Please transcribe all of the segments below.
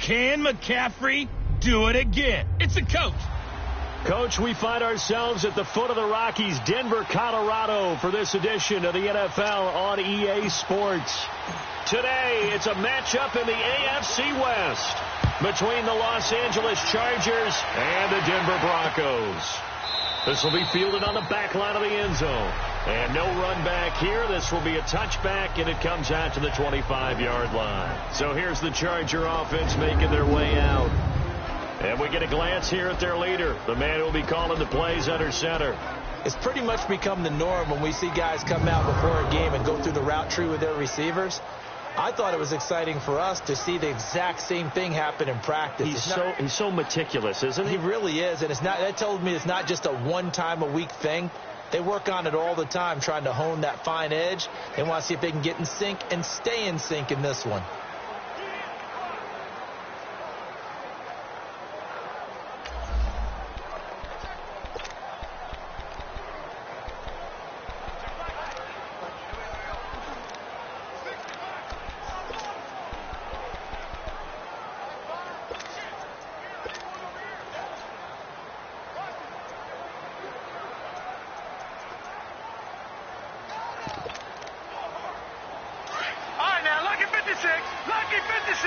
Can McCaffrey do it again? It's the coach. Coach, we find ourselves at the foot of the Rockies, Denver, Colorado, for this edition of the NFL on EA Sports. Today, it's a matchup in the AFC West between the Los Angeles Chargers and the Denver Broncos. This will be fielded on the back line of the end zone. And no run back here. This will be a touchback, and it comes out to the 25-yard line. So here's the Charger offense making their way out. And we get a glance here at their leader, the man who will be calling the plays under center. It's pretty much become the norm when we see guys come out before a game and go through the route tree with their receivers. I thought it was exciting for us to see the exact same thing happen in practice. He's so meticulous, isn't he? He really is, and that tells me it's not just a one-time-a-week thing. They work on it all the time, trying to hone that fine edge. They want to see if they can get in sync and stay in sync in this one. Lucky 56.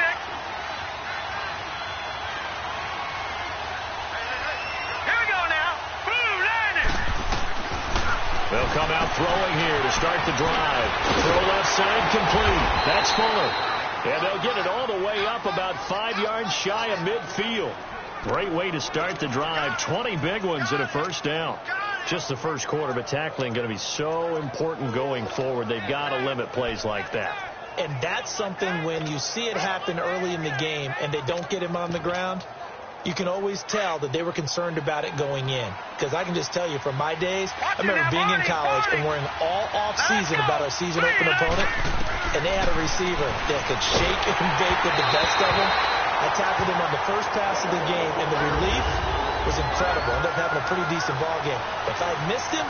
Here we go now. Boom, landed. They'll come out throwing here to start the drive. Throw left side complete. That's Fuller. And they'll get it all the way up about 5 yards shy of midfield. Great way to start the drive. 20 big ones and a first down. Just the first quarter, but tackling going to be so important going forward. They've got to limit plays like that. And that's something when you see it happen early in the game and they don't get him on the ground, you can always tell that they were concerned about it going in. Because I can just tell you from my days, I remember being in college and worrying all off-season about our season-open opponent, and they had a receiver that could shake and bake with the best of them. I tackled him on the first pass of the game, and the relief was incredible. Ended up having a pretty decent ball game. If I had missed him,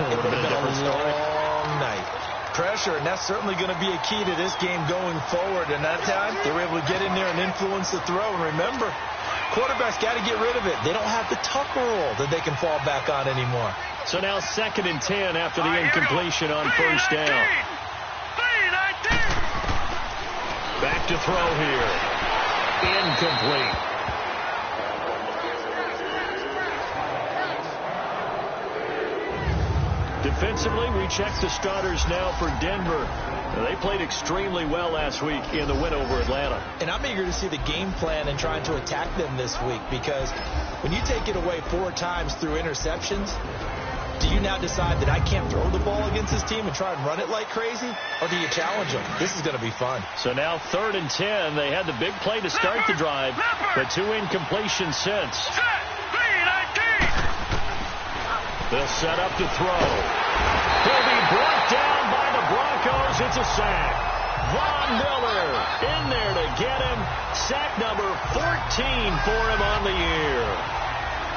it would have been a long night. Pressure, and that's certainly going to be a key to this game going forward. And that time, they were able to get in there and influence the throw. And remember, quarterbacks got to get rid of it. They don't have the Tucker rule that they can fall back on anymore. So now 2nd and 10 after the incompletion on first down. Back to throw here. Incomplete. Defensively, we check the starters now for Denver. They played extremely well last week in the win over Atlanta. And I'm eager to see the game plan and trying to attack them this week, because when you take it away 4 times through interceptions, do you now decide that I can't throw the ball against this team and try and run it like crazy? Or do you challenge them? This is going to be fun. So now 3rd and 10. They had the big play to start the drive, but 2 incompletions since. They'll set up to throw. He'll be brought down by the Broncos. It's a sack. Von Miller in there to get him. Sack number 14 for him on the year.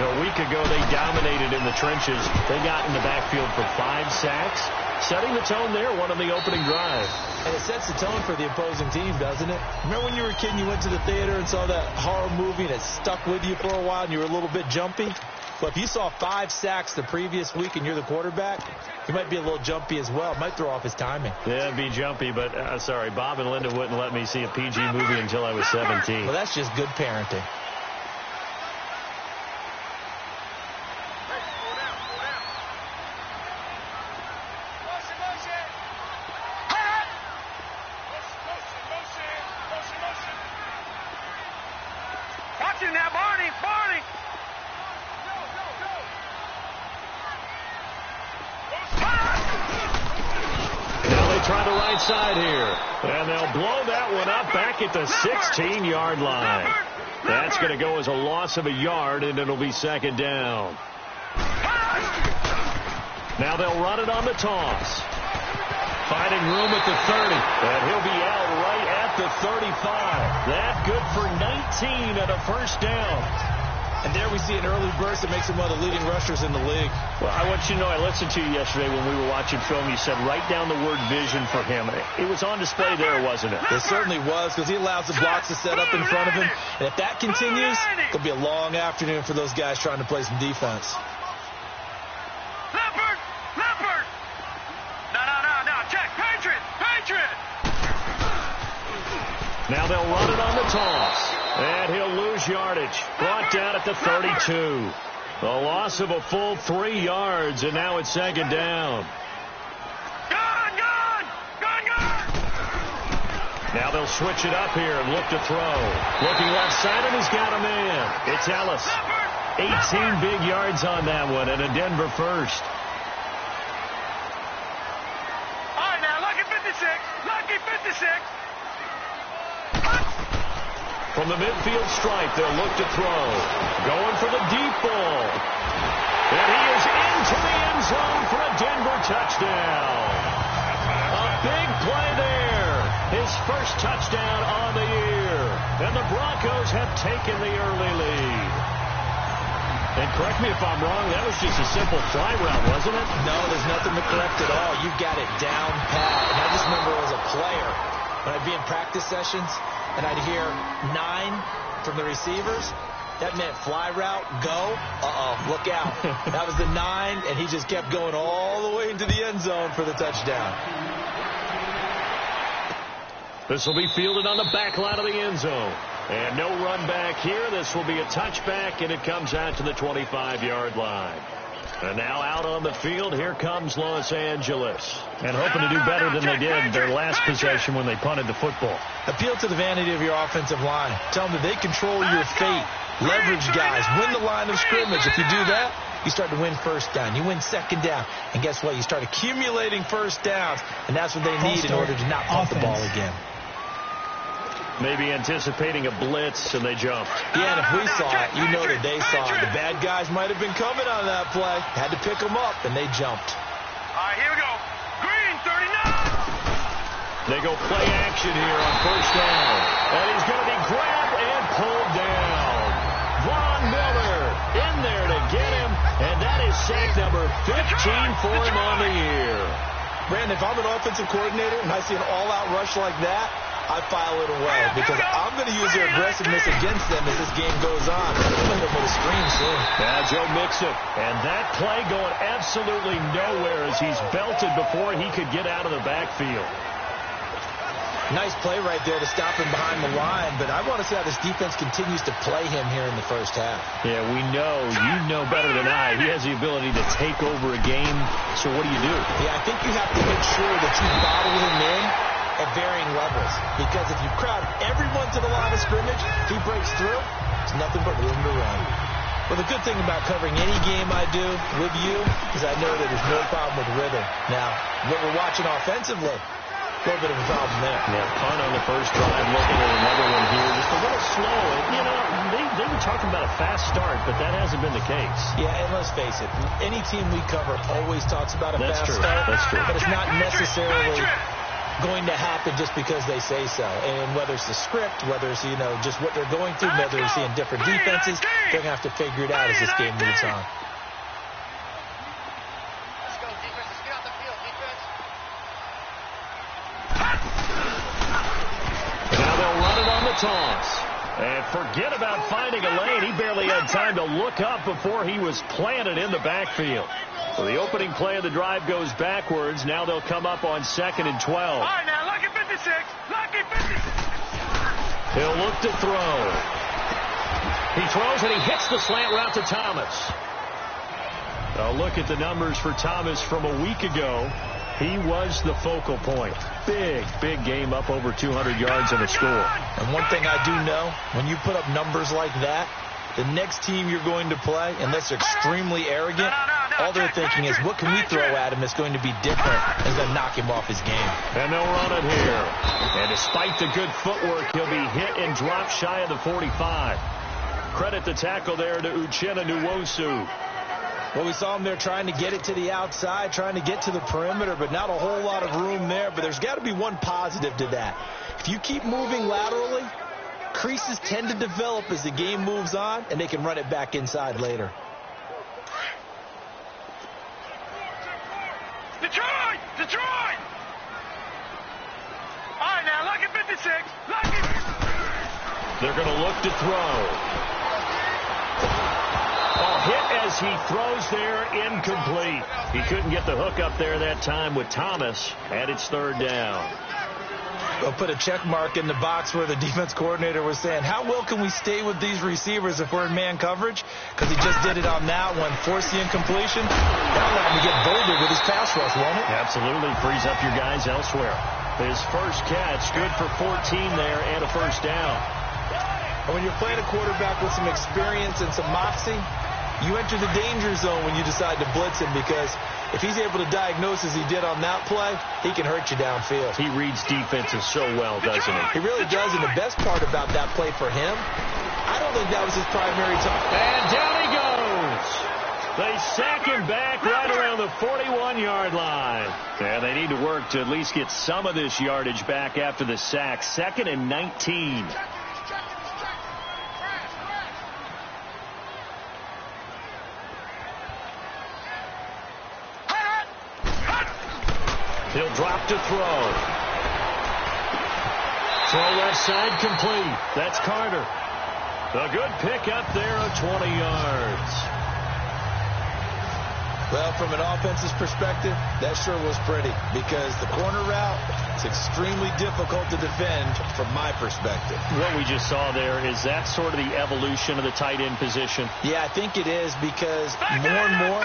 A week ago, they dominated in the trenches. They got in the backfield for 5 sacks, setting the tone there, one on the opening drive. And it sets the tone for the opposing team, doesn't it? Remember when you were a kid and you went to the theater and saw that horror movie and it stuck with you for a while and you were a little bit jumpy? Well, if you saw 5 sacks the previous week and you're the quarterback, you might be a little jumpy as well. It might throw off his timing. Yeah, it'd be jumpy, but sorry, Bob and Linda wouldn't let me see a PG movie until I was 17. Well, that's just good parenting. Watch him now, Barney. Now they try the right side here. And they'll blow that one up back at the 16-yard line. That's going to go as a loss of a yard, and it'll be 2nd down. Now they'll run it on the toss. Finding room at the 30. And he'll be out right at the 35. That good for 19 and a first down. And there we see an early burst that makes him one of the leading rushers in the league. Well, I want you to know, I listened to you yesterday when we were watching film. You said write down the word vision for him. It was on display there, wasn't it? It certainly was, because he allows the blocks to set up in front of him. And if that continues, it'll be a long afternoon for those guys trying to play some defense. Leopard! Leopard! No. Check. Patriot! Now they'll run it on the toss. And he'll lose yardage. Brought down at the 32. The loss of a full 3 yards, and now it's second down. Gone! Now they'll switch it up here and look to throw. Looking left side, and he's got a man. It's Ellis. 18 big yards on that one, and a Denver first. All right, now, lucky 56. From the midfield stripe, they'll look to throw. Going for the deep ball. And he is into the end zone for a Denver touchdown. A big play there. His first touchdown on the year. And the Broncos have taken the early lead. And correct me if I'm wrong, that was just a simple fly route, wasn't it? No, there's nothing to correct at all. You got it down pat. And I just remember as a player, when I'd be in practice sessions, and I'd hear 9 from the receivers, that meant fly route, go, look out. That was the 9, and he just kept going all the way into the end zone for the touchdown. This will be fielded on the back line of the end zone. And no run back here. This will be a touchback, and it comes out to the 25-yard line. And now out on the field, here comes Los Angeles. And hoping to do better than they did their last possession when they punted the football. Appeal to the vanity of your offensive line. Tell them that they control your fate. Leverage guys. Win the line of scrimmage. If you do that, you start to win first down. You win second down. And guess what? You start accumulating first downs. And that's what they need in order to not pump the ball again. Maybe anticipating a blitz, and they jumped. Yeah, and if we saw it, you know that they saw it. The bad guys might have been coming on that play. Had to pick them up, and they jumped. All right, here we go. Green, 39. They go play action here on first down. And he's going to be grabbed and pulled down. Von Miller in there to get him, and that is sack number 15 for him on the year. Brandon, if I'm an offensive coordinator and I see an all-out rush like that, I file it away because I'm going to use their aggressiveness against them as this game goes on. I'm going to put a screen soon. Now Joe Mixon, and that play going absolutely nowhere as he's belted before he could get out of the backfield. Nice play right there to stop him behind the line, but I want to see how this defense continues to play him here in the first half. Yeah, we know. You know better than I. He has the ability to take over a game, so what do you do? Yeah, I think you have to make sure that you bottle him in at varying levels, because if you crowd everyone to the line of scrimmage, if he breaks through, there's nothing but room to run. Well, the good thing about covering any game I do with you is I know that there's no problem with rhythm. Now, what we're watching offensively, a little bit of a problem there. Yeah, punt on the first drive, looking at another one here, just a little slow. You know, they were talking about a fast start, but that hasn't been the case. Yeah, and let's face it, any team we cover always talks about a fast true. start. That's true. But it's not necessarily going to happen just because they say so. And whether it's the script, whether it's, just what they're going through, whether they're seeing different defenses, they're going to have to figure it out as this game moves on. Let's go, defense. Let's get on the field, defense. Now they'll run it on the toss. And forget about finding a lane. He barely had time to look up before he was planted in the backfield. So the opening play of the drive goes backwards. Now they'll come up on 2nd and 12. All right, now, lucky 56. Lucky 56. He'll look to throw. He throws and he hits the slant route to Thomas. A look at the numbers for Thomas from a week ago. He was the focal point. Big game, up over 200 yards and a score. And one thing I do know, when you put up numbers like that, the next team you're going to play, unless they're extremely arrogant, all they're thinking is, what can we throw at him that's going to be different and going to knock him off his game? And they'll run it here. And despite the good footwork, he'll be hit and dropped shy of the 45. Credit the tackle there to Uchenna Nwosu. Well, we saw him there trying to get it to the outside, trying to get to the perimeter, but not a whole lot of room there. But there's got to be one positive to that. If you keep moving laterally, creases tend to develop as the game moves on, and they can run it back inside later. Detroit! Detroit! All right, now, lucky 56. Lucky. They're going to look to throw. Hit as he throws there, incomplete. He couldn't get the hook up there that time with Thomas, and it's third down. They'll put a check mark in the box where the defense coordinator was saying, how well can we stay with these receivers if we're in man coverage? Because he just did it on that one, forced the incompletion. That'll let him get bolder with his pass rush, won't it? Absolutely, frees up your guys elsewhere. His first catch, good for 14 there and a first down. And when you're playing a quarterback with some experience and some moxie, you enter the danger zone when you decide to blitz him, because if he's able to diagnose as he did on that play, he can hurt you downfield. He reads defenses so well, doesn't he? He really does, and the best part about that play for him, I don't think that was his primary target. And down he goes. They sack him back right around the 41-yard line. And they need to work to at least get some of this yardage back after the sack. 2nd and 19. He'll drop to throw. Throw left side complete. That's Carter. A good pick up there of 20 yards. Well, from an offense's perspective, that sure was pretty, because the corner route is extremely difficult to defend from my perspective. What we just saw there, is that sort of the evolution of the tight end position? Yeah, I think it is, because more and more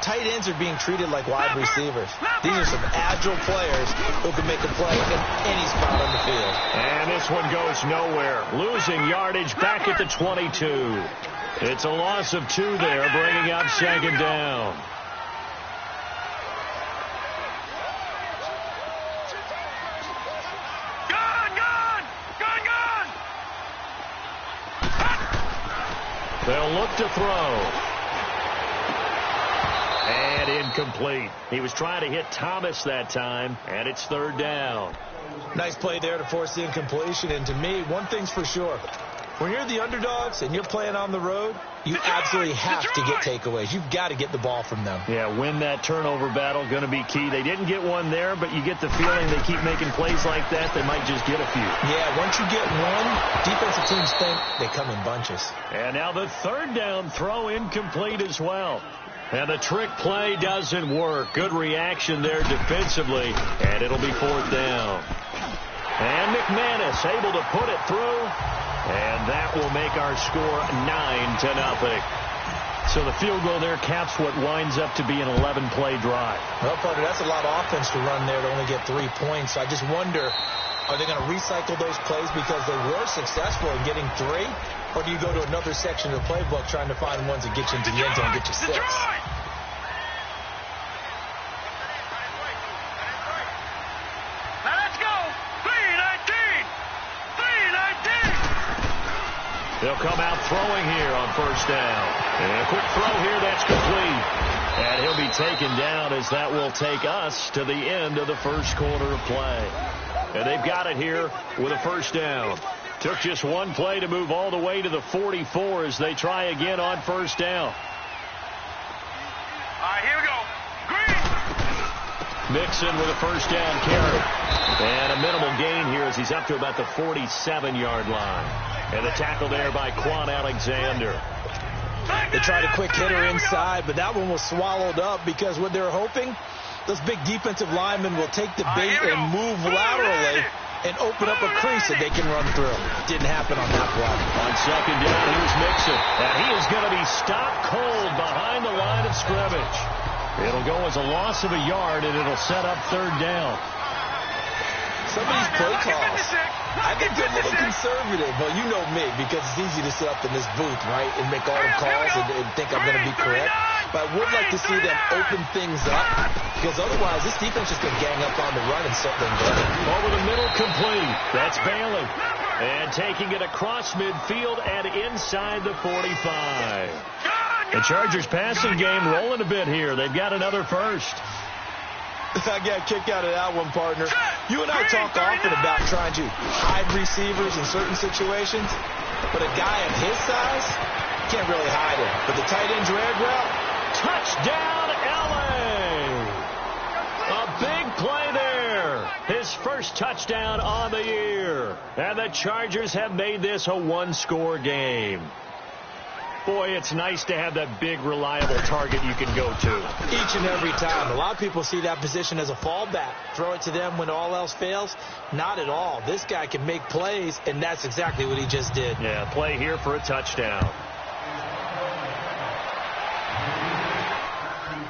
tight ends are being treated like wide receivers. These are some agile players who can make a play in any spot on the field. And this one goes nowhere. Losing yardage back at the 22. It's a loss of 2 there, bringing up 2nd down. They'll look to throw. And incomplete. He was trying to hit Thomas that time, and it's 3rd down. Nice play there to force the incompletion. And to me, one thing's for sure. When you're the underdogs and you're playing on the road, you absolutely have to get takeaways. You've got to get the ball from them. Yeah, win that turnover battle, going to be key. They didn't get one there, but you get the feeling they keep making plays like that, they might just get a few. Yeah, once you get one, defensive teams think they come in bunches. And now the 3rd down throw, incomplete as well. And the trick play doesn't work. Good reaction there defensively, and it'll be 4th down. And McManus able to put it through, and that will make our score 9-0. So the field goal there caps what winds up to be an 11-play drive. Well, partner, that's a lot of offense to run there to only get 3 points. I just wonder, are they going to recycle those plays because they were successful in getting 3? Or do you go to another section of the playbook trying to find ones that get you into the end zone and get you 6? They'll come out throwing here on 1st down. And a quick throw here, that's complete. And he'll be taken down, as that will take us to the end of the 1st quarter of play. And they've got it here with a 1st down. Took just one play to move all the way to the 44 as they try again on 1st down. All right, here we go. Green. Mixon with a 1st down carry. And a minimal gain here as he's up to about the 47-yard line. And the tackle there by Quan Alexander. They tried a quick hitter inside, but that one was swallowed up because what they're hoping, those big defensive linemen will take the bait and move laterally and open up a crease that they can run through. Didn't happen on that play. On 2nd down, here's Mixon. And he is going to be stopped cold behind the line of scrimmage. It'll go as a loss of a yard, and it'll set up 3rd down. Some of these play calls, I think they're a little conservative. Well, you know me, because it's easy to sit up in this booth, right, and make all the calls and think I'm going to be correct. But I would like to see them open things up, because otherwise this defense just going to gang up on the run and set them down. Over the middle, complete. That's Bailey. And taking it across midfield and inside the 45. The Chargers passing game rolling a bit here. They've got another first. I got a kick out of that one, partner. You and I talk often about trying to hide receivers in certain situations, but a guy of his size can't really hide him. But the tight end drag route, touchdown, LA! A big play there. His first touchdown on the year. And the Chargers have made this a one-score game. Boy, it's nice to have that big, reliable target you can go to. Each and every time. A lot of people see that position as a fallback. Throw it to them when all else fails. Not at all. This guy can make plays, and that's exactly what he just did. Yeah, play here for a touchdown.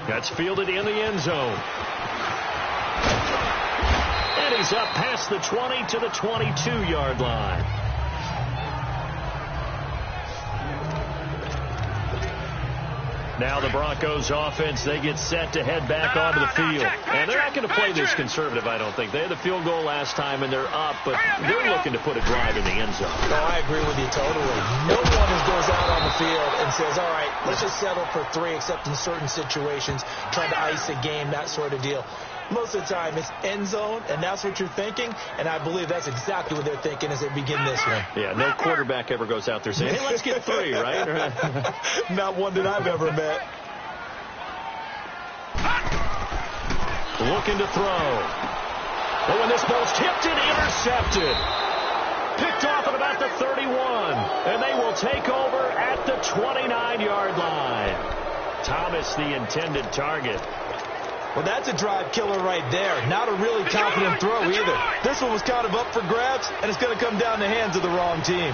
That's fielded in the end zone. And he's up past the 20 to the 22-yard line. Now the Broncos offense, they get set to head back onto the field. And they're not going to play this conservative, I don't think. They had the field goal last time, and they're up, but they're looking to put a drive in the end zone. No, I agree with you totally. No one goes out on the field and says, all right, let's just settle for 3, except in certain situations, trying to ice a game, that sort of deal. Most of the time, it's end zone, and that's what you're thinking, and I believe that's exactly what they're thinking as they begin this one. Yeah, no quarterback ever goes out there saying, hey, let's get 3, right? Not one that I've ever met. Looking to throw. But when this ball's tipped and intercepted. Picked off at about the 31, and they will take over at the 29-yard line. Thomas, the intended target. Well, that's a drive killer right there. Not a really confident throw either. This one was kind of up for grabs, and it's going to come down the hands of the wrong team.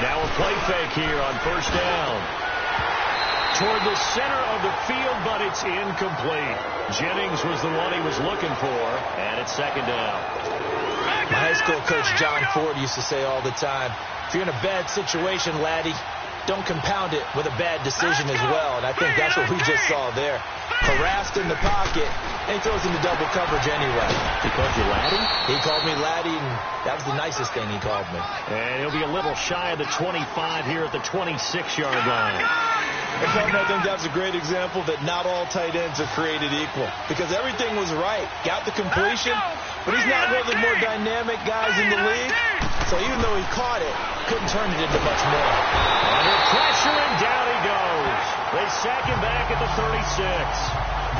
Now a play fake here on first down. Toward the center of the field, but it's incomplete. Jennings was the one he was looking for, and it's second down. My high school coach, John Ford, used to say all the time, if you're in a bad situation, laddie, don't compound it with a bad decision as well. And I think that's what we just saw there. Harassed in the pocket, and he throws into double coverage anyway. He called you laddie? He called me laddie, and that was the nicest thing he called me. And he'll be a little shy of the 25 here at the 26-yard line. And partner, I think that's a great example that not all tight ends are created equal. Because everything was right. Got the completion, but he's not one of the more dynamic guys in the league. So even though he caught it, couldn't turn it into much more. Under pressure, and down he goes. They sack him back at the 36.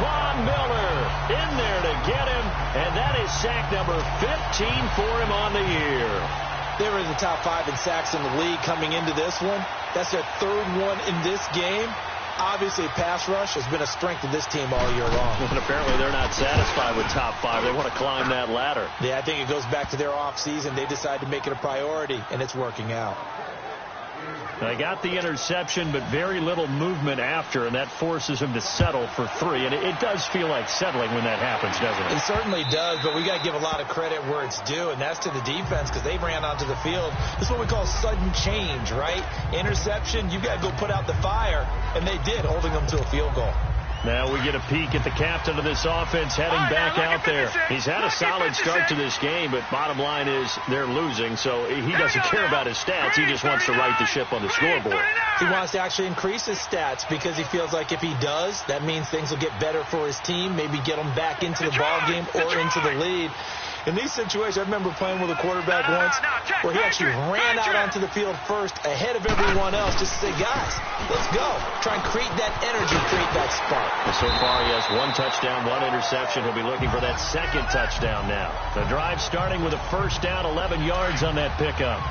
Von Miller in there to get him, and that is sack number 15 for him on the year. They were in the top 5 in sacks in the league coming into this one. That's their 3rd one in this game. Obviously, pass rush has been a strength of this team all year long. And apparently they're not satisfied with top 5. They want to climb that ladder. Yeah, I think it goes back to their offseason. They decided to make it a priority, and it's working out. They got the interception, but very little movement after, and that forces him to settle for 3. And it does feel like settling when that happens, doesn't it? It certainly does, but we got to give a lot of credit where it's due, and that's to the defense because they ran onto the field. This is what we call sudden change, right? Interception, you got to go put out the fire, and they did, holding them to a field goal. Now we get a peek at the captain of this offense heading back out there. He's had a solid start to this game, but bottom line is they're losing, so he doesn't care about his stats. He just wants to right the ship on the scoreboard. He wants to actually increase his stats because he feels like if he does, that means things will get better for his team, maybe get them back into the ball game or into the lead. In these situations, I remember playing with a quarterback once where he actually ran out onto the field first ahead of everyone else just to say, guys, let's go. Try and create that energy, create that spark. Well, so far, he has 1 touchdown, 1 interception. He'll be looking for that 2nd touchdown now. The drive starting with a first down, 11 yards on that pickup.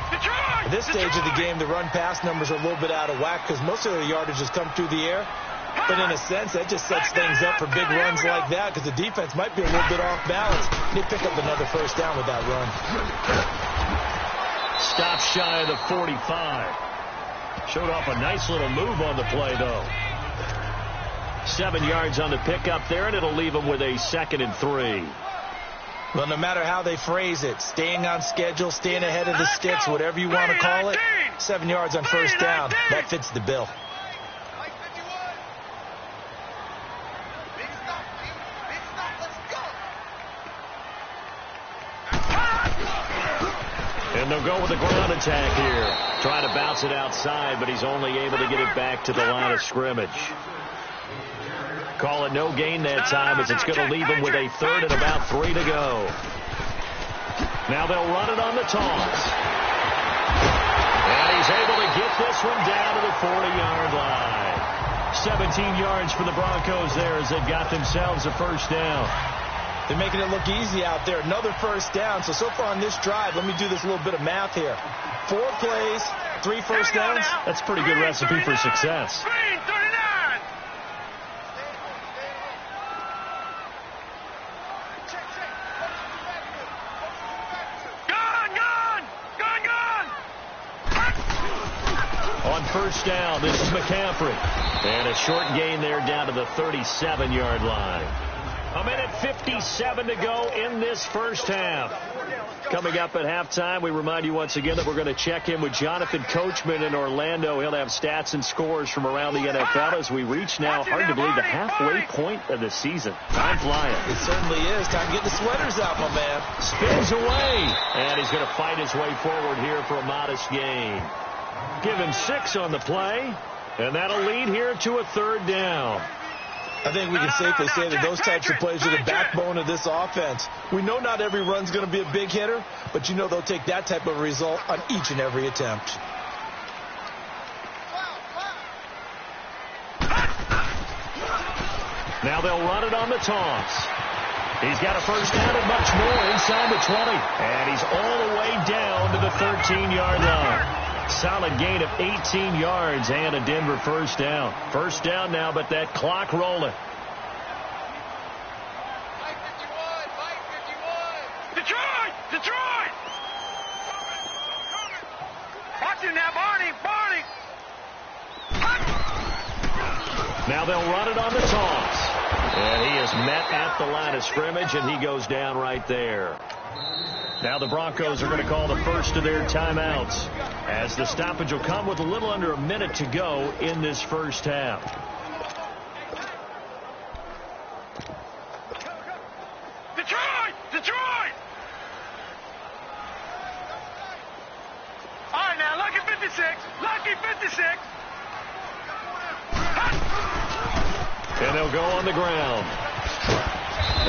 At this stage of the game, the run-pass numbers are a little bit out of whack because most of the yardage has come through the air. But in a sense, that just sets things up for big runs like that because the defense might be a little bit off balance. They pick up another first down with that run. Stop shy of the 45. Showed off a nice little move on the play, though. 7 yards on the pickup there, and it'll leave them with a 2nd and 3. Well, no matter how they phrase it, staying on schedule, staying ahead of the sticks, whatever you want to call it, 7 yards on first down, that fits the bill. And they'll go with the ground attack here. Trying to bounce it outside, but he's only able to get it back to the line of scrimmage. Call it no gain that time, as it's going to leave him with a third and about 3 to go. Now they'll run it on the toss. And he's able to get this one down to the 40-yard line. 17 yards for the Broncos there as they've got themselves a first down. They're making it look easy out there. Another first down. So far on this drive, let me do this little bit of math here. 4 plays, 3 first downs. That's a pretty good recipe for success. Green 39. Gone. On first down, this is McCaffrey. And a short gain there down to the 37-yard line. A minute 57 to go in this first half. Coming up at halftime, we remind you once again that we're going to check in with Jonathan Coachman in Orlando. He'll have stats and scores from around the NFL as we reach now, hard to believe, the halfway point of the season. Time flying. It certainly is. Time to get the sweaters out, my man. Spins away. And he's going to fight his way forward here for a modest gain. Give him 6 on the play. And that'll lead here to a third down. I think we can safely say that those types of plays are the backbone of this offense. We know not every run's going to be a big hitter, but you know they'll take that type of result on each and every attempt. Now they'll run it on the toss. He's got a first down and much more inside the 20. And he's all the way down to the 13-yard line. Solid gain of 18 yards and a Denver first down. First down now, but that clock rolling. Detroit! Watch him now, Barney! Now they'll run it on the toss. And he is met at the line of scrimmage, and he goes down right there. Now the Broncos are going to call the first of their timeouts, as the stoppage will come with a little under a minute to go in this first half. Detroit! All right, now, lucky 56. And they'll go on the ground.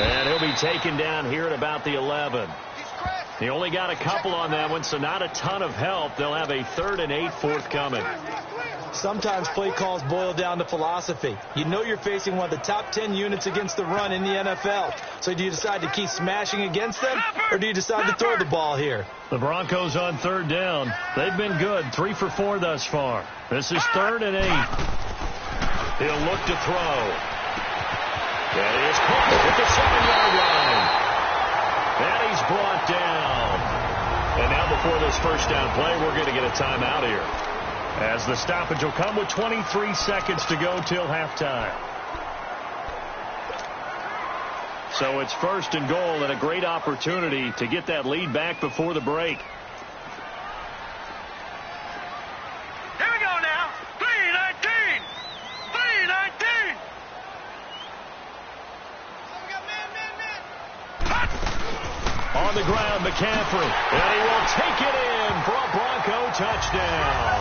And he'll be taken down here at about the 11. He only got a couple on that one, so not a ton of help. They'll have a 3rd and 8 forthcoming. Sometimes play calls boil down to philosophy. You know you're facing one of the top 10 units against the run in the NFL. So do you decide to keep smashing against them, or do you decide to throw the ball here? The Broncos on 3rd down. They've been good, 3 for 4 thus far. This is 3rd and 8. He'll look to throw. And he is caught at the 7-yard line. And he's brought down. And now before this first down play, we're going to get a timeout here, as the stoppage will come with 23 seconds to go till halftime. So it's 1st and goal, and a great opportunity to get that lead back before the break. Here we go now. 3-19. On the ground, McCaffrey. And he will take it in for a Bronco touchdown.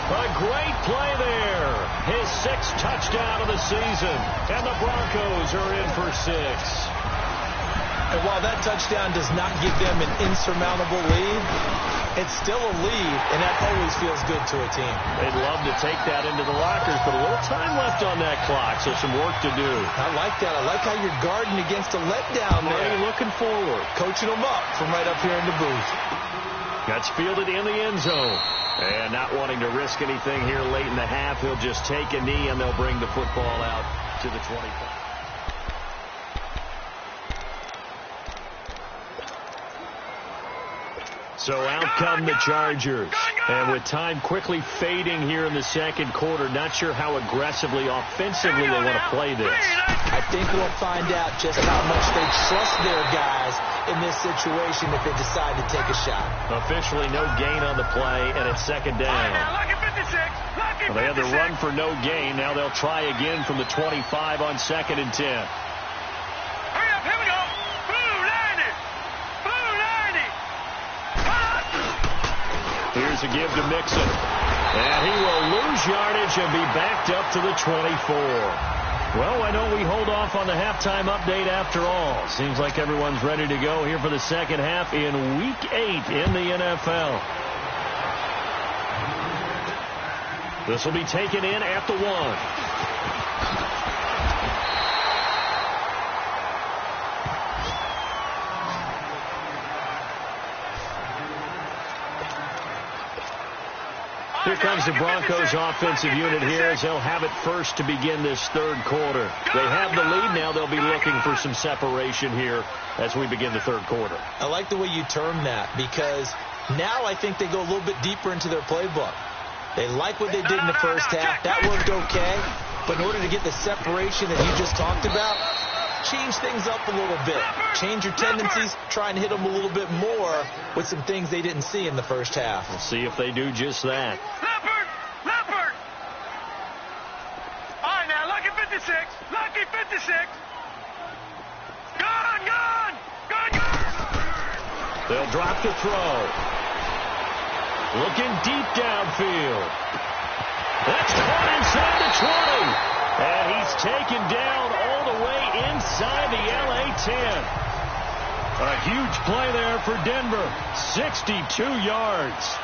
A great play there. His 6th touchdown of the season. And the Broncos are in for 6. And while that touchdown does not give them an insurmountable lead, it's still a lead, and that always feels good to a team. They'd love to take that into the lockers, but a little time left on that clock, so some work to do. I like that. I like how you're guarding against a letdown there. Money looking forward. Coaching them up from right up here in the booth. That's fielded in the end zone. And not wanting to risk anything here late in the half, he'll just take a knee, and they'll bring the football out to the 25. So out come the Chargers. And with time quickly fading here in the second quarter, not sure how aggressively, offensively they want to play this. I think we'll find out just how much they trust their guys in this situation if they decide to take a shot. Officially no gain on the play, and it's 2nd down. Well, they had the run for no gain. Now they'll try again from the 25 on 2nd and 10. Hurry up, here we go. Blue 90. Here's a give to Mixon. And he will lose yardage and be backed up to the 24. Well, why don't we hold off on the halftime update after all? Seems like everyone's ready to go here for the second half in Week 8 in the NFL. This will be taken in at the 1. Here comes the Broncos offensive unit here as they'll have it first to begin this third quarter. They have the lead. Now they'll be looking for some separation here as we begin the third quarter. I like the way you term that because now I think they go a little bit deeper into their playbook. They like what they did in the first half. That worked okay. But in order to get the separation that you just talked about, change things up a little bit. Change your tendencies. Try and hit them a little bit more with some things they didn't see in the first half. We'll see if they do just that. Leopard! All right, now, Lucky 56. Lucky 56. Gone! They'll drop the throw. Looking deep downfield. That's caught inside the 20. And he's taken down all the way inside the LA 10. A huge play there for Denver. 62 yards.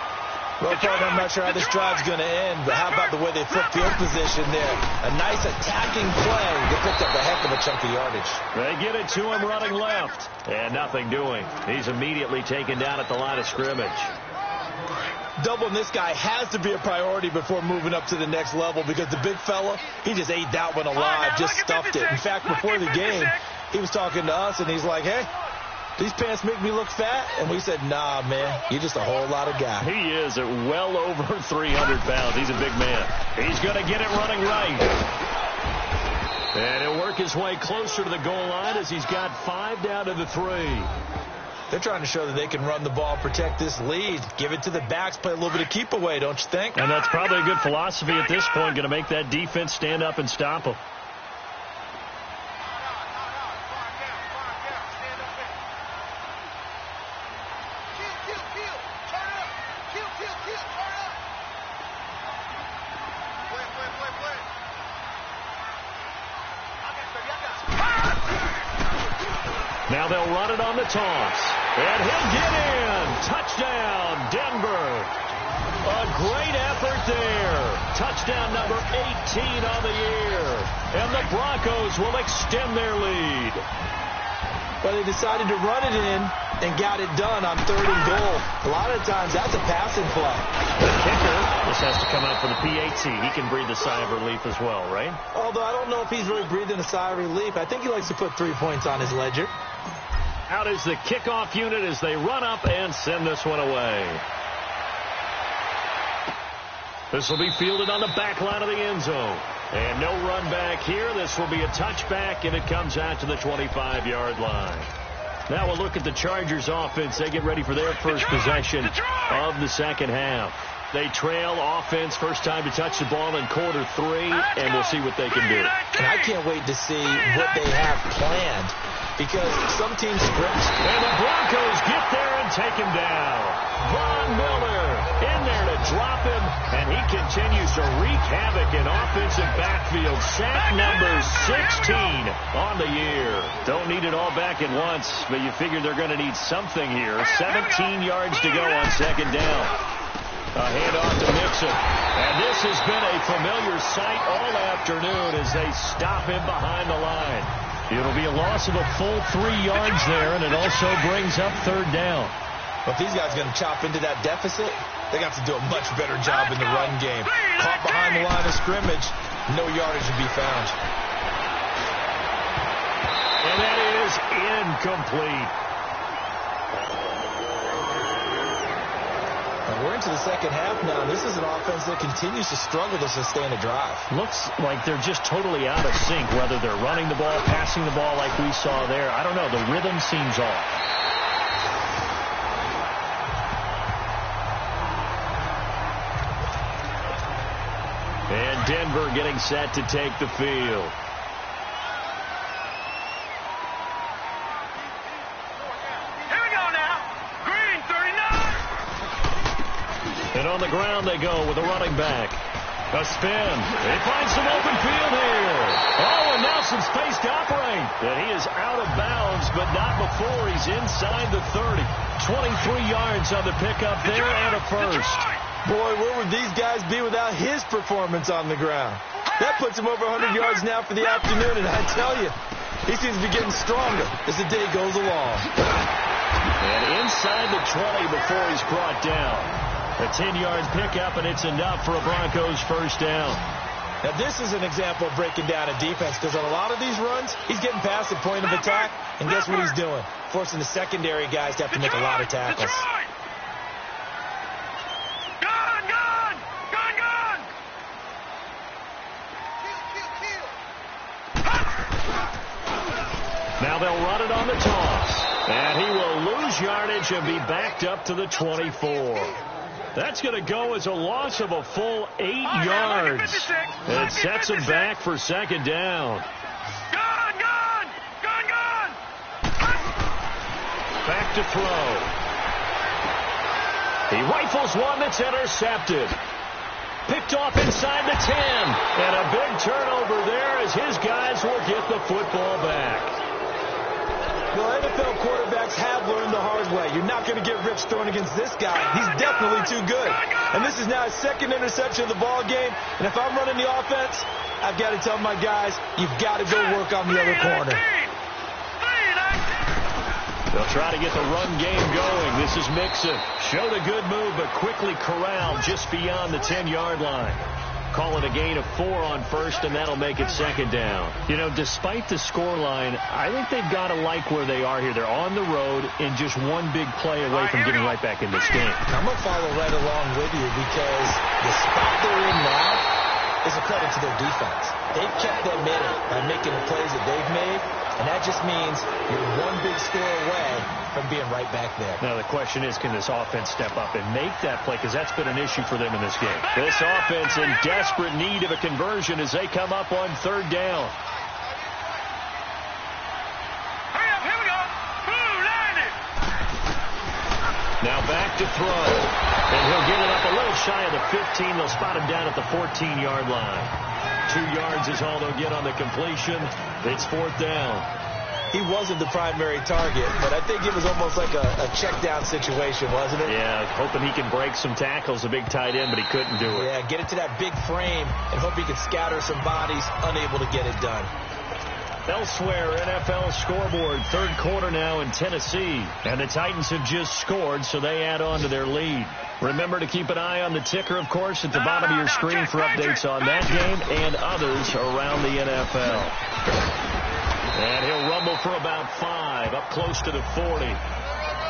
Well, Parker, I'm not sure how this drive's going to end, but how about the way they flipped field position there? A nice attacking play. They picked up a heck of a chunk of yardage. They get it to him running left. And nothing doing. He's immediately taken down at the line of scrimmage. Doubling this guy has to be a priority before moving up to the next level because the big fella, he just ate that one alive, just stuffed it. In fact, before the game, he was talking to us, and he's like, hey, these pants make me look fat? And we said, nah, man, you're just a whole lot of guy. He is at well over 300 pounds. He's a big man. He's going to get it running right. And he'll work his way closer to the goal line as he's got 5 down to the 3. They're trying to show that they can run the ball, protect this lead, give it to the backs, play a little bit of keep away, don't you think? And that's probably a good philosophy at this point, going to make that defense stand up and stop them. Now they'll run it on the toss. And he'll get in. Touchdown, Denver. A great effort there. Touchdown number 18 on the year. And the Broncos will extend their lead. Well, they decided to run it in and got it done on 3rd and goal. A lot of times, that's a passing play. The kicker, this has to come out for the PAT. He can breathe a sigh of relief as well, right? Although I don't know if he's really breathing a sigh of relief. I think he likes to put 3 points on his ledger. Out is the kickoff unit as they run up and send this one away. This will be fielded on the back line of the end zone. And no run back here. This will be a touchback, and it comes out to the 25-yard line. Now we'll look at the Chargers offense. They get ready for their first possession of the second half. They trail offense, first time to touch the ball in quarter 3, and we'll see what they can do. And I can't wait to see what they have planned because some teams script. And the Broncos get there and take him down. Von Miller in there to drop him, and he continues to wreak havoc in offensive backfield. Sack number 16 on the year. Don't need it all back at once, but you figure they're going to need something here. 17 yards to go on second down. A handoff to Mixon. And this has been a familiar sight all afternoon as they stop him behind the line. It'll be a loss of a full 3 yards there, and it also brings up 3rd down. But if these guys are going to chop into that deficit, they got to do a much better job in the run game. Caught behind the line of scrimmage, no yardage to be found. And that is incomplete. We're into the second half now. This is an offense that continues to struggle to sustain a drive. Looks like they're just totally out of sync, whether they're running the ball, passing the ball like we saw there. I don't know. The rhythm seems off. And Denver getting set to take the field. On the ground they go with a running back. A spin. They find some open field here. Oh, and now some space to operate. And he is out of bounds, but not before he's inside the 30. 23 yards on the pickup there and a first. Boy, where would these guys be without his performance on the ground? That puts him over 100 yards now for the afternoon, and I tell you, he seems to be getting stronger as the day goes along. And inside the 20 before he's brought down. A 10-yard pickup, and it's enough for a Broncos first down. Now, this is an example of breaking down a defense, because on a lot of these runs, he's getting past the point of attack, and guess what he's doing? Forcing the secondary guys to have to make a lot of tackles. Now they'll run it on the toss. And he will lose yardage and be backed up to the 24. That's going to go as a loss of a full 8 yards. And it sets him back for second down. Back to throw. He rifles one that's intercepted. Picked off inside the 10. And a big turnover there as his guys will get the football back. Well, NFL quarterbacks have learned the hard way. You're not going to get rips thrown against this guy. He's definitely too good. And this is now his second interception of the ball game. And if I'm running the offense, I've got to tell my guys, you've got to go work on the other corner. They'll try to get the run game going. This is Mixon. Showed a good move, but quickly corralled just beyond the 10-yard line. Call it a gain of 4 on first, and that'll make it second down. You know, despite the scoreline, I think they've got to like where they are here. They're on the road and just one big play away from getting right back in this game. I'm going to follow right along with you because the spot they're in now is a credit to their defense. They've kept them in it by making the plays that they've made, and that just means you're one big score away from being right back there. Now the question is, can this offense step up and make that play? Because that's been an issue for them in this game. This offense in desperate need of a conversion as they come up on third down. Hurry up, here we go. Landed. Now back to throw. And he'll get it up a little shy of the 15. They'll spot him down at the 14-yard line. 2 yards is all they'll get on the completion. It's fourth down. He wasn't the primary target, but I think it was almost like a check-down situation, wasn't it? Yeah, hoping he can break some tackles, a big tight end, but he couldn't do it. Yeah, get it to that big frame and hope he could scatter some bodies, unable to get it done. Elsewhere, NFL scoreboard, third quarter now in Tennessee. And the Titans have just scored, so they add on to their lead. Remember to keep an eye on the ticker, of course, at the bottom of your screen for updates on that game and others around the NFL. And he'll rumble for about 5, up close to the 40.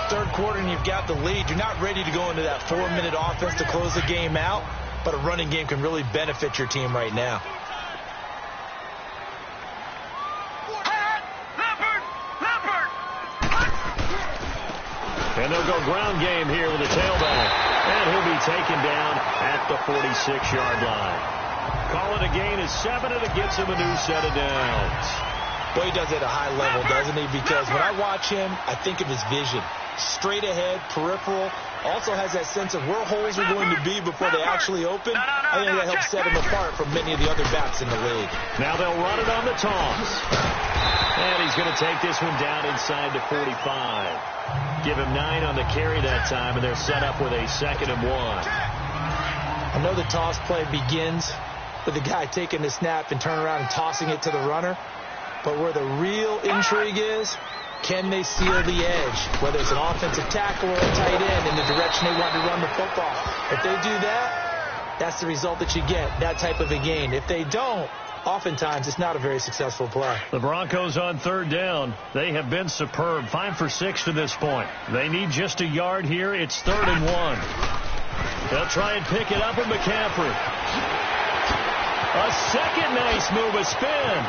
Third quarter and you've got the lead. You're not ready to go into that 4-minute offense to close the game out, but a running game can really benefit your team right now. And they'll go ground game here with a tailback. And he'll be taken down at the 46-yard line. Call it a gain of 7, and it gets him a new set of downs. Boy, he does it at a high level, doesn't he? Because when I watch him, I think of his vision. Straight ahead, peripheral. Also has that sense of where holes are going to be before they actually open. I think that helps set him apart from many of the other backs in the league. Now they'll run it on the toss. And he's going to take this one down inside the 45. Give him 9 on the carry that time, and they're set up with a 2nd and 1. I know the toss play begins with the guy taking the snap and turning around and tossing it to the runner. But where the real intrigue is, can they seal the edge? Whether it's an offensive tackle or a tight end in the direction they want to run the football. If they do that, that's the result that you get, that type of a gain. If they don't, oftentimes it's not a very successful play. The Broncos on third down. They have been superb. 5 for 6 to this point. They need just a yard here. It's 3rd and 1. They'll try and pick it up with McCaffrey. A second nice move, a spin.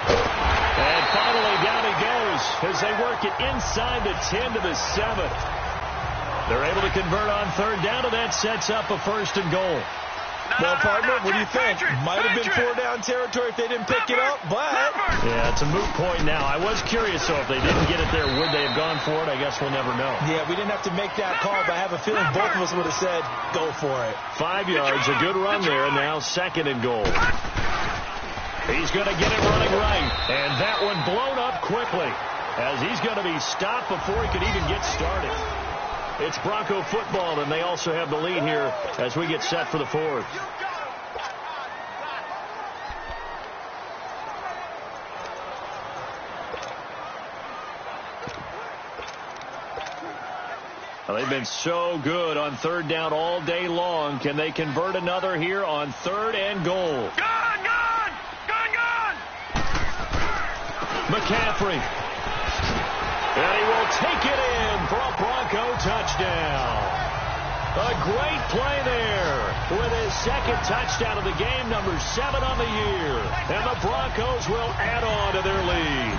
And finally down he goes as they work it inside the 10 to the 7. They're able to convert on third down, and that sets up a 1st and goal. Well, partner, what do you think? Might have been 4-down territory if they didn't pick it up, but... Yeah, it's a moot point now. I was curious, so if they didn't get it there, would they have gone for it? I guess we'll never know. Yeah, we didn't have to make that call, but I have a feeling both of us would have said, go for it. 5 yards, a good run there, now 2nd and goal. He's going to get it running right, and that one blown up quickly as he's going to be stopped before he could even get started. It's Bronco football, and they also have the lead here as we get set for the 4th. Well, they've been so good on 3rd down all day long. Can they convert another here on 3rd and goal? Gone! McCaffrey. And he will take it in for a Bronco touchdown. A great play there with his 2nd touchdown of the game, number 7 on the year. And the Broncos will add on to their lead.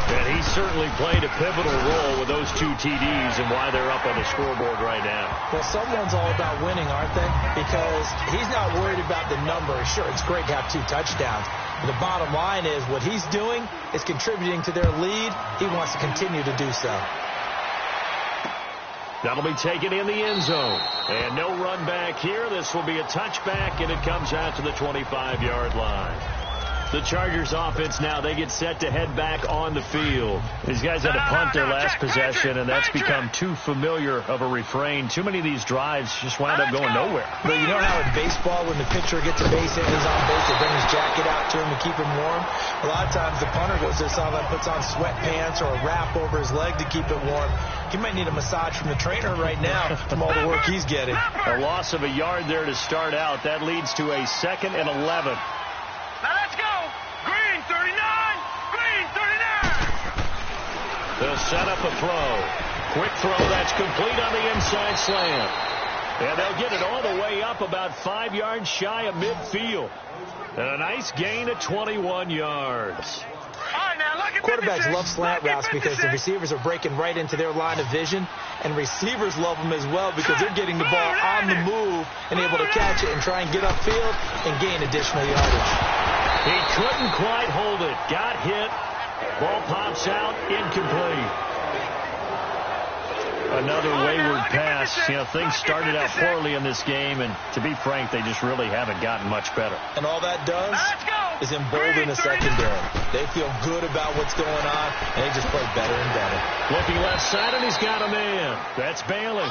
And he certainly played a pivotal role with those 2 TDs and why they're up on the scoreboard right now. Well, someone's all about winning, aren't they? Because he's not worried about the number. Sure, it's great to have 2 touchdowns. But the bottom line is what he's doing is contributing to their lead. He wants to continue to do so. That'll be taken in the end zone. And no run back here. This will be a touchback, and it comes out to the 25-yard line. The Chargers offense now, they get set to head back on the field. These guys had to punt their last possession, and that's become too familiar of a refrain. Too many of these drives just wound up going nowhere. But you know how in baseball, when the pitcher gets a base hit and he's on base, they bring his jacket out to him to keep him warm? A lot of times the punter goes to the sideline, puts on sweatpants or a wrap over his leg to keep it warm. He might need a massage from the trainer right now from all the work he's getting. A loss of a yard there to start out. That leads to a 2nd and 11. Now let's go. Green 39. Green 39. They'll set up a throw. Quick throw that's complete on the inside slant. And they'll get it all the way up about 5 yards shy of midfield. And a nice gain of 21 yards. Quarterbacks love slant routes because the receivers are breaking right into their line of vision, and receivers love them as well because they're getting the ball on the move and able to catch it and try and get upfield and gain additional yardage. He couldn't quite hold it. Got hit. Ball pops out. Incomplete. Another wayward pass. You know, things started out poorly in this game, and to be frank, they just really haven't gotten much better. And all that does is embolden the secondary. They feel good about what's going on, and they just play better and better. Looking left side, and he's got a man. That's Bailey.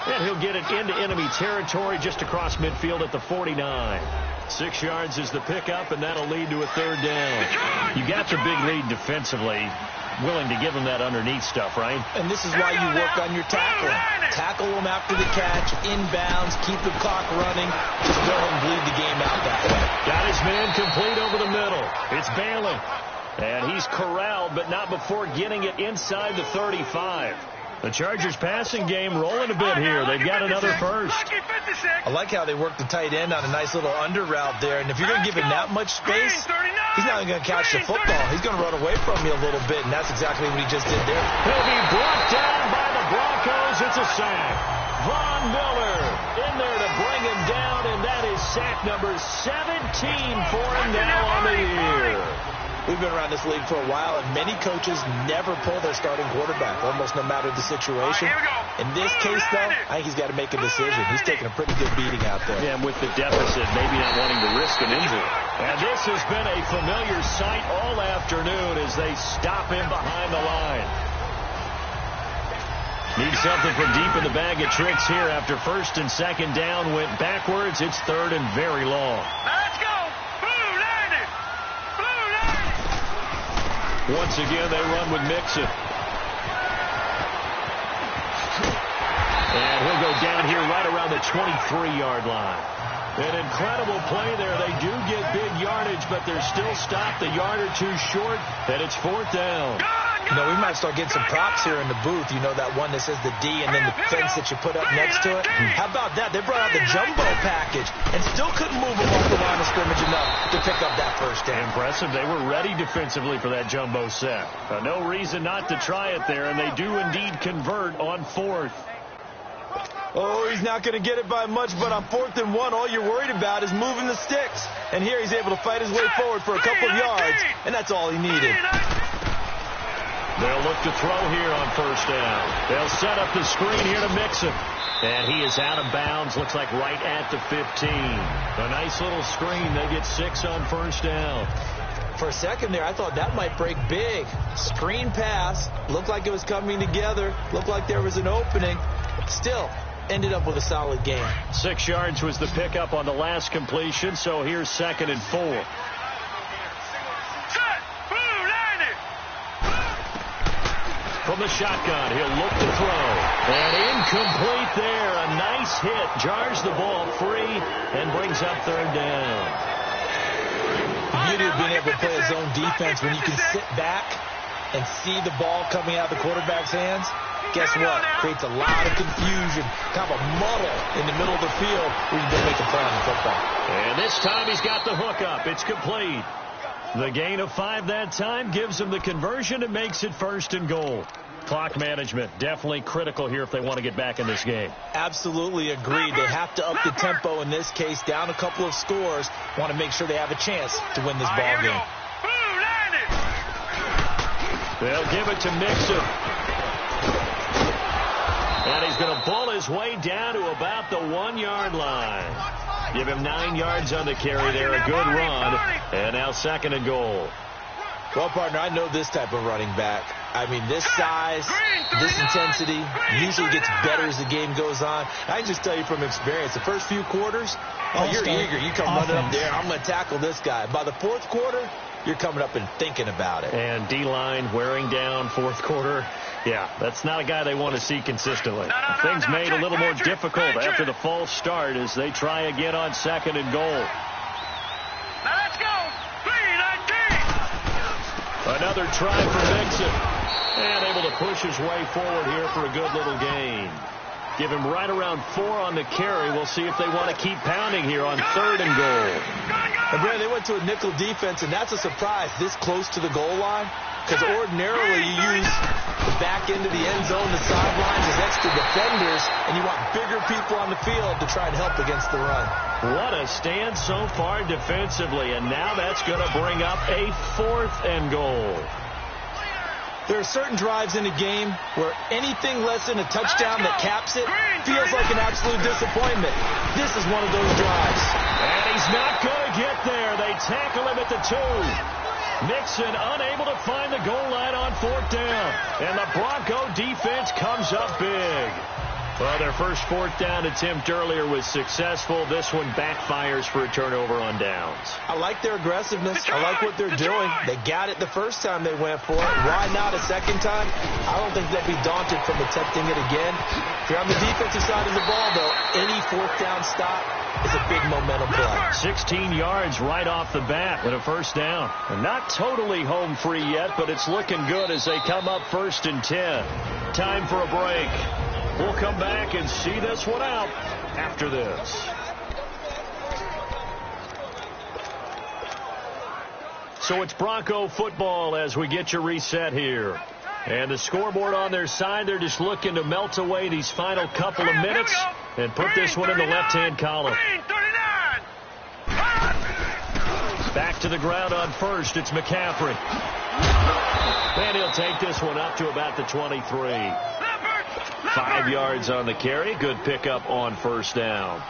And he'll get it into enemy territory just across midfield at the 49. 6 yards is the pickup, and that'll lead to a 3rd down. You got the big lead defensively. Willing to give them that underneath stuff, right? And this is why you work on your tackling. Tackle them after the catch, inbounds, keep the clock running. Just go ahead and bleed the game out that way. Got his man complete over the middle. It's Bailey. And he's corralled, but not before getting it inside the 35. The Chargers passing game rolling a bit here. They've got another first. I like how they work the tight end on a nice little under route there. And if you're going to give him that much space, he's not even going to catch the football. He's going to run away from you a little bit, and that's exactly what he just did there. He'll be brought down by the Broncos. It's a sack. Von Miller in there to bring him down, and that is sack number 17 for him now on the year. We've been around this league for a while, and many coaches never pull their starting quarterback, almost no matter the situation. In this case, though, I think he's got to make a decision. He's taking a pretty good beating out there. Yeah, and with the deficit, maybe not wanting to risk an injury. And this has been a familiar sight all afternoon as they stop him behind the line. Need something from deep in the bag of tricks here after 1st and 2nd down went backwards. It's 3rd and very long. Let's go. Once again, they run with Mixon. And he'll go down here right around the 23-yard line. An incredible play there. They do get big yardage, but they're still stopped a yard or two short, and it's 4th down. You know, we might start getting some props here in the booth. You know, that one that says the D and then the fence that you put up next to it. How about that? They brought out the jumbo package and still couldn't move them off the line of scrimmage enough to pick up that 1st down. Impressive. They were ready defensively for that jumbo set. No reason not to try it there, and they do indeed convert on 4th. Oh, he's not going to get it by much, but on 4th and 1, all you're worried about is moving the sticks. And here he's able to fight his way forward for a couple of yards, and that's all he needed. They'll look to throw here on 1st down. They'll set up the screen here to mix it. And he is out of bounds, looks like right at the 15. A nice little screen. They get 6 on 1st down. For a second there, I thought that might break big. Screen pass. Looked like it was coming together. Looked like there was an opening. Still, ended up with a solid gain. 6 yards was the pickup on the last completion, so here's 2nd and 4. From the shotgun, he'll look to throw. And incomplete there. A nice hit. Jars the ball free and brings up 3rd down. The beauty of being able to play a zone defense when you can sit back and see the ball coming out of the quarterback's hands. Guess what? Creates a lot of confusion, kind of a muddle in the middle of the field where you don't make a play on the football. And this time he's got the hook up. It's complete. The gain of 5 that time gives him the conversion and makes it 1st and goal. Clock management definitely critical here if they want to get back in this game. Absolutely agreed. They have to up the tempo in this case, down a couple of scores. Want to make sure they have a chance to win this ball game. They'll give it to Mixon. And he's going to pull his way down to about the 1-yard line. Give him 9 yards on the carry there. A good run. And now 2nd and goal. Well, partner, I know this type of running back. I mean, this size, this intensity usually gets better as the game goes on. I can just tell you from experience, the first few quarters, you're eager. You come running up there, I'm going to tackle this guy. By the 4th quarter, you're coming up and thinking about it. And D-line wearing down 4th quarter. Yeah, that's not a guy they want to see consistently. Things made a little more difficult after the false start as they try again on 2nd and goal. Now let's go. 3-19. Another try for Mixon. And able to push his way forward here for a good little gain. Give him right around 4 on the carry. We'll see if they want to keep pounding here on 3rd and goal. And Brandon, they went to a nickel defense, and that's a surprise this close to the goal line. Because ordinarily you use the back end of the end zone, the sidelines as extra defenders, and you want bigger people on the field to try and help against the run. What a stand so far defensively, and now that's going to bring up a 4th and goal. There are certain drives in a game where anything less than a touchdown that caps it feels like an absolute disappointment. This is one of those drives. And he's not going to get there. They tackle him at the 2. Mixon unable to find the goal line on 4th down. And the Bronco defense comes up big. Well, their first 4th down attempt earlier was successful. This one backfires for a turnover on downs. I like their aggressiveness. I like what they're doing. They got it the first time they went for it. Why not a second time? I don't think they'll be daunted from attempting it again. If you're on the defensive side of the ball, though, any 4th down stop is a big momentum play. 16 yards right off the bat with a 1st down. They're not totally home free yet, but it's looking good as they come up 1st and 10. Time for a break. We'll come back and see this one out after this. So it's Bronco football as we get you reset here. And the scoreboard on their side, they're just looking to melt away these final couple of minutes and put this one in the left-hand column. Back to the ground on 1st, it's McCaffrey. And he'll take this one up to about the 23. 5 yards on the carry. Good pickup on 1st down.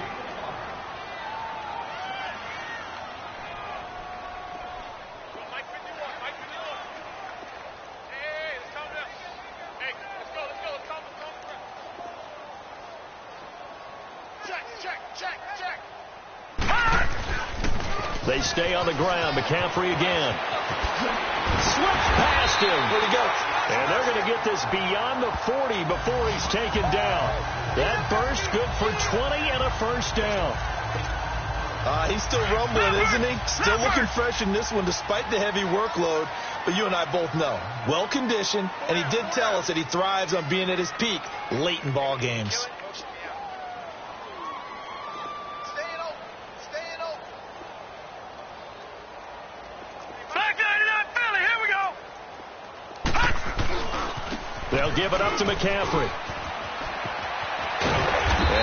They stay on the ground. McCaffrey again. Slipped past him. Where'd he go? And they're going to get this beyond the 40 before he's taken down. That burst good for 20 and a 1st down. He's still rumbling, isn't he? Still looking fresh in this one despite the heavy workload. But you and I both know, well-conditioned, and he did tell us that he thrives on being at his peak late in ball games. They'll give it up to McCaffrey.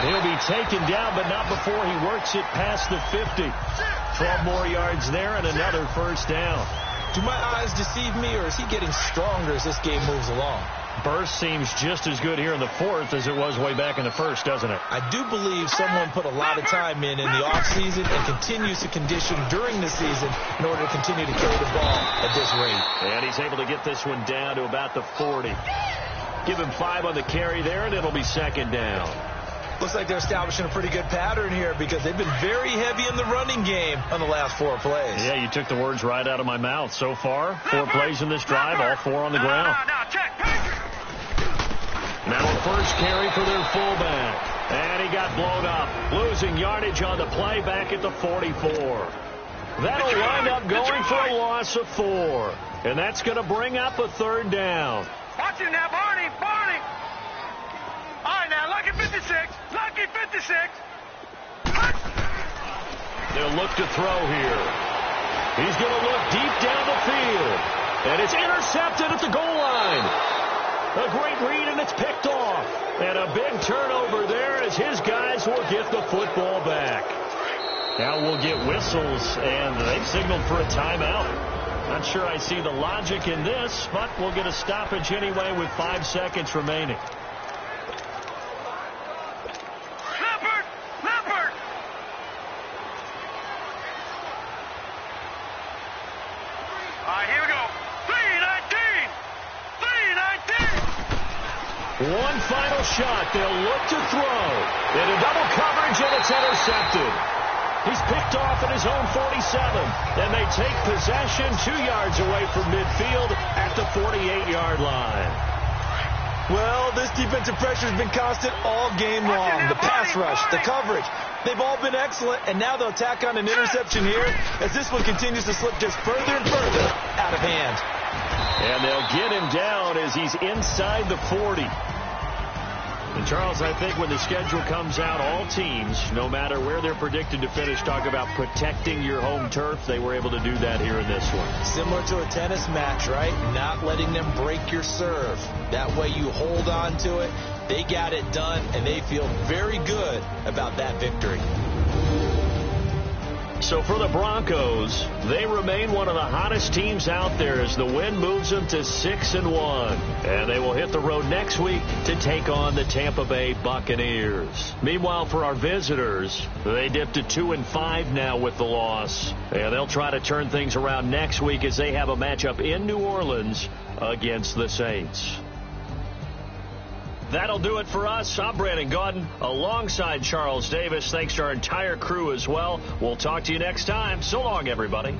He'll be taken down, but not before he works it past the 50. 12 more yards there and another first down. Do my eyes deceive me, or is he getting stronger as this game moves along? Burst seems just as good here in the fourth as it was way back in the first, doesn't it? I do believe someone put a lot of time in the offseason and continues to condition during the season in order to continue to carry the ball at this rate. And he's able to get this one down to about the 40. Give him 5 on the carry there, and it'll be second down. Looks like they're establishing a pretty good pattern here because they've been very heavy in the running game on the last 4 plays. Yeah, you took the words right out of my mouth. So far, 4 plays in this drive, all 4 on the ground. Now a first carry for their fullback. And he got blown up, losing yardage on the play back at the 44. That'll wind up going for a loss of 4. And that's going to bring up a third down. Watch him now, Barney, Barney. All right, now, lucky 56, lucky 56. They'll look to throw here. He's going to look deep down the field. And it's intercepted at the goal line. A great read, and it's picked off. And a big turnover there as his guys will get the football back. Now we'll get whistles, and they've signaled for a timeout. Not sure I see the logic in this, but we'll get a stoppage anyway with 5 seconds remaining. Leopard! All right, here we go. 319! 319! One final shot. They'll look to throw. Into double coverage, and it's intercepted. He's picked off at his own 47, and they take possession 2 yards away from midfield at the 48-yard line. Well, this defensive pressure has been constant all game long. The pass rush, the coverage, they've all been excellent, and now they'll tack on an interception here as this one continues to slip just further and further out of hand. And they'll get him down as he's inside the 40. And, Charles, I think when the schedule comes out, all teams, no matter where they're predicted to finish, talk about protecting your home turf. They were able to do that here in this one. Similar to a tennis match, right? Not letting them break your serve. That way you hold on to it. They got it done, and they feel very good about that victory. So for the Broncos, they remain one of the hottest teams out there as the win moves them to 6-1. And they will hit the road next week to take on the Tampa Bay Buccaneers. Meanwhile, for our visitors, they dipped to 2-5 now with the loss. And they'll try to turn things around next week as they have a matchup in New Orleans against the Saints. That'll do it for us. I'm Brandon Gaudin alongside Charles Davis. Thanks to our entire crew as well. We'll talk to you next time. So long, everybody.